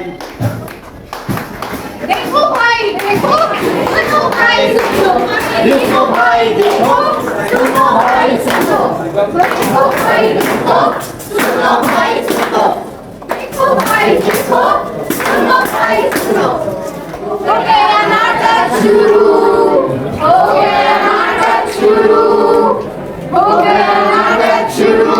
भाई। देखो भाई देखो, सुनो भाई सुनो, देखो भाई देखो, सुनो भाई सुनो, देखो भाई देखो, सुनो भाई सुनो, देखो भाई देखो, सुनो भाई सुनो। हो गया नाटक शुरू, हो गया नाटक शुरू, हो गया नाटक शुरू।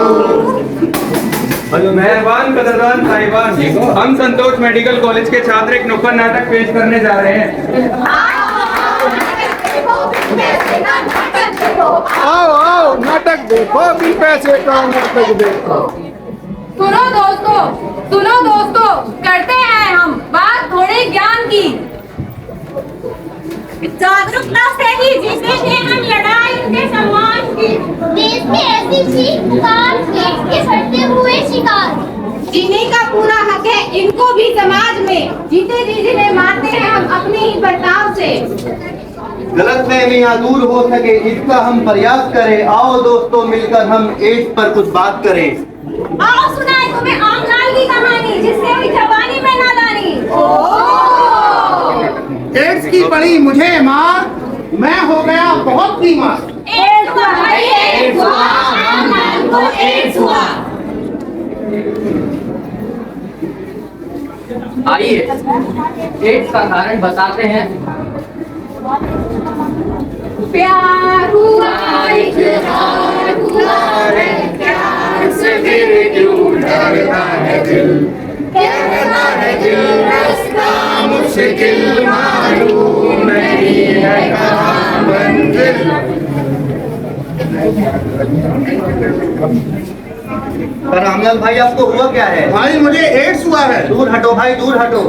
मेहरबान कदरदान साहिबान, हम संतोष मेडिकल कॉलेज के छात्र एक नुक्कड़ नाटक पेश करने जा रहे हैं। आओ आओ नाटक देखो, भी पैसे का नाटक देखो। सुनो दोस्तों, करते हैं हम बात थोड़े ज्ञान की। जागरूकता से ही जीतेंगे हम लड़ाई उनके सम्मान की। देश में ऐसी चीख पुकार, एड्स के सड़ते हुए शिकार। जीने का पूरा हक है इनको भी समाज में, जीते जी जिन्हें मारते हैं हम अपने ही बर्ताव से। गलतफहमियां दूर हो सके इसका हम प्रयास करें। आओ दोस्तों मिलकर हम एड्स पर कुछ बात करें। आओ सुनाए तुम्हें आमलाल की कहानी, जिससे हुई जवानी में नादानी। एड्स की पड़ी मुझे मार, मैं हो गया बहुत बीमार। एड्स हुआ भाई, एड्स हुआ, आमलाल को एड्स हुआ। आइए एड्स का कारण बताते हैं। प्यार हुआ, इकरार हुआ है, प्यार से फिर क्यों डरता है दिल, कहता है दिल रास्ता मुश्किल, मालूम नहीं है कहाँ मंजिल। पर रामलाल भाई आपको हुआ क्या है? भाई मुझे एड्स हुआ है। दूर हटो भाई, दूर हटो।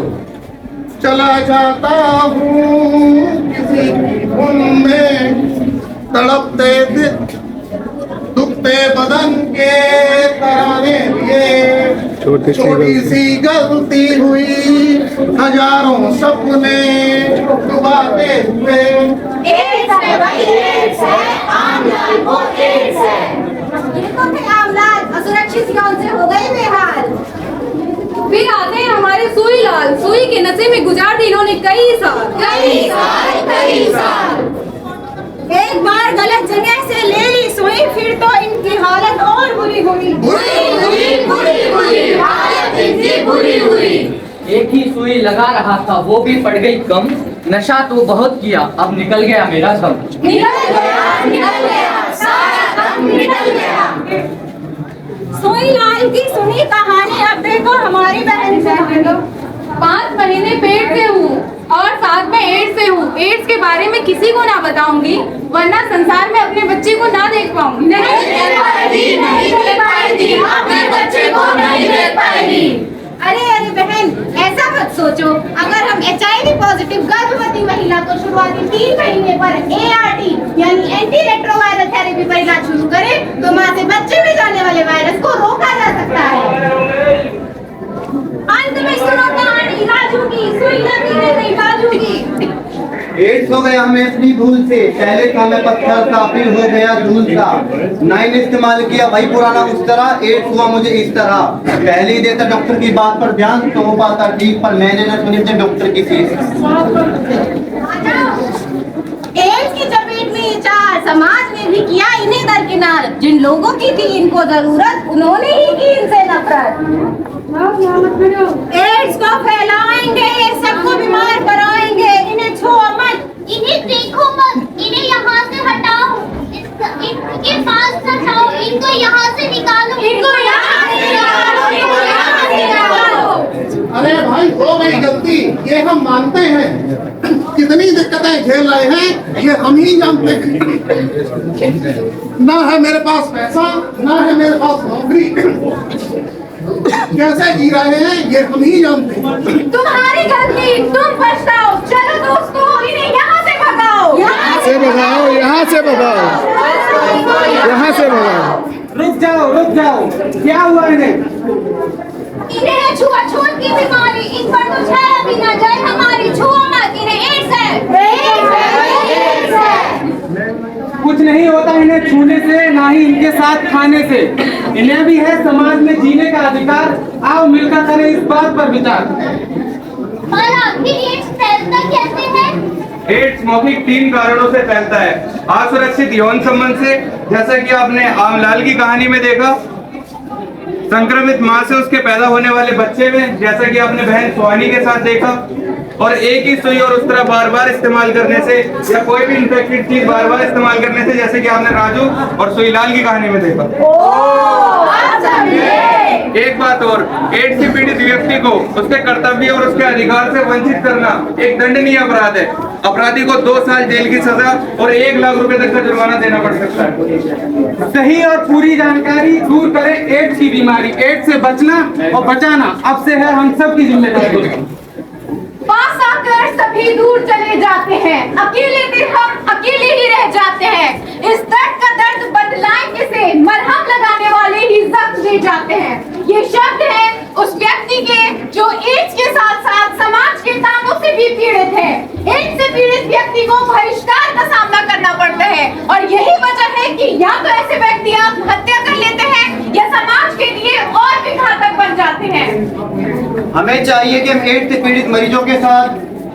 चला जाता हूँ किसी धुन में, तड़पते दिल दुखते बदन के तराने लिए। छोटी सी गलती हुई, हजारों सपने डुबाते हुए। एड्स है भाई, एड्स है, आमलाल को एड्स है। ये तो थे आमलाल, असुरक्षित यौन से हो गए बेहाल। फिर आते हैं हमारे सुई लाल, सुई के नशे में गुजार दी इन्होंने कई साल। एक बार गलत जगह से ले ली सुई, फिर तो इनकी हालत और बुरी हुई। हालत इनकी बुरी हुई। एक ही सुई लगा रहा था वो भी पड़ गई कम, नशा तो बहुत किया अब निकल गया मेरा दम। निकल गया सारा दम निकल गया। सुई लाल की सुनी कहानी अब देखो हमारी बहन से। 5 महीने पेट से हूँ और साथ में एड्स से हूँ। एड्स के बारे में किसी को ना बताऊंगी, वरना संसार में अपने बच्चे को ना देख पाऊंगी। नहीं देख पाएगी, अपने बच्चे को नहीं देख पाएगी। अरे बहन, ऐसा मत सोचो। अगर हम HIV पॉजिटिव गर्भवती महिला को शुरुआती 3 महीने पर ART यानी एंटी रेट्रोवायरल थेरेपी पर इलाज शुरू करें तो मां से बच्चे में जाने वाले वायरस को रोका जा सकता है। अंत में सुनो कहानी राजू की, सुई लगी है गई बाजू की। एड्स हो गया हमें अपनी भूल से, पहले था मैं पत्थर सा फिर हो गया धूल सा। नाइन इस्तेमाल किया भाई पुराना उस तरह, एड्स हुआ मुझे इस तरह। पहले ही देता डॉक्टर की बात पर ध्यान तो हो पाता ठीक, पर मैंने न सुनी थे डॉक्टर की फीस। एड्स की चपेट में 4 समाज ने भी किया इन्हें दरकिनार। जिन लोगों की थी इनको जरूरत, उन्होंने ही की इनसे नफरत। एड्स को फैलाएंगे, सबको बीमार कराएंगे, इन्हें छुओ मत, इन्हें देखो मत, इन्हें यहाँ से हटाओ, इनके पास न जाओ, इनको यहाँ से निकालो, इनको यहाँ से निकालो, इनको यहाँ से निकालो। अरे भाई हो गई गलती, ये हम मानते हैं। कितनी दिक्कतें झेल रहे हैं ये हम ही जानते हैं। ना है मेरे पास पैसा, ना है मेरे पास नौकरी, कैसे जी रहे हैं ये हम ही जानते हैं। तुम्हारी गलती, तुम पछताओ। चलो दोस्तों, इन्हें यहाँ से भगाओ, यहाँ से भगाओ, यहाँ से भगाओ, यहाँ से भगाओ। रुक जाओ, क्या हुआ इन्हें? इन्हें छुआछूत की बीमारी, इन पर तो छाया भी न जाए हमारी। छुओ मत, इन्हें एड्स है, एड्स है। कुछ नहीं होता इन्हें छूने से, ना ही इनके साथ खाने से। इन्हें भी है समाज में जीने का अधिकार। आओ मिलकर करें इस बात पर विचार। और आखिर एड्स फैलता कैसे है? एड्स मौखिक 3 कारणों से फैलता है। असुरक्षित यौन संबंध से, जैसा कि आपने आमलाल की कहानी में देखा, संक्रमित मां से उसके पैदा होने वाले बच्चे में, जैसा कि आपने बहन सुहानी के साथ देखा, और एक ही सुई और उस्तरा बार बार इस्तेमाल करने से, या कोई भी इन्फेक्टेड चीज बार बार इस्तेमाल करने से, जैसे कि आपने राजू और सुईलाल की कहानी में देखा। एक बात और, एड्स से पीड़ित व्यक्ति को उसके कर्तव्य और उसके अधिकार से वंचित करना एक दंडनीय अपराध है। अपराधी को 2 साल जेल की सजा और 1 लाख रुपए तक का जुर्माना देना पड़ सकता है। सही और पूरी जानकारी दूर करे एड्स की बीमारी। एड्स से बचना और बचाना अब से है हम सब की जिम्मेदारी। पास आकर सभी दूर चले जाते हैं, अकेले भी हम अकेले ही रह जाते हैं। इस दर्द का दर्द बदलाएं किसे, मरहम लगाने वाले ही जख्म दे जाते हैं। ये शब्द है उस व्यक्ति के जो एड्स के साथ साथ समाज के तानों से भी पीड़ित है। एड्स से पीड़ित व्यक्ति को बहिष्कार का सामना करना पड़ता है, और यही वजह है कि या तो ऐसे व्यक्ति आत्महत्या कर लेते हैं या समाज के लिए और भी घातक बन जाते हैं। हमें चाहिए कि हम एड्स से पीड़ित मरीजों के साथ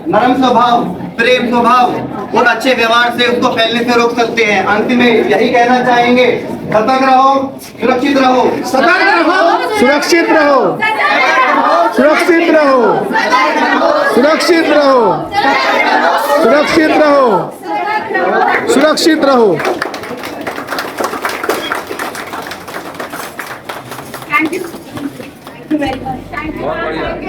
नरम स्वभाव, प्रेम स्वभाव और अच्छे व्यवहार से उसको फैलने से रोक सकते हैं। अंत में यही कहना चाहेंगे, सतर्क रहो, सुरक्षित रहो, सतर्क रहो, सुरक्षित रहो, सुरक्षित रहो, सुरक्षित रहो, सुरक्षित रहो, सुरक्षित रहो। Thank you very much. Thank you.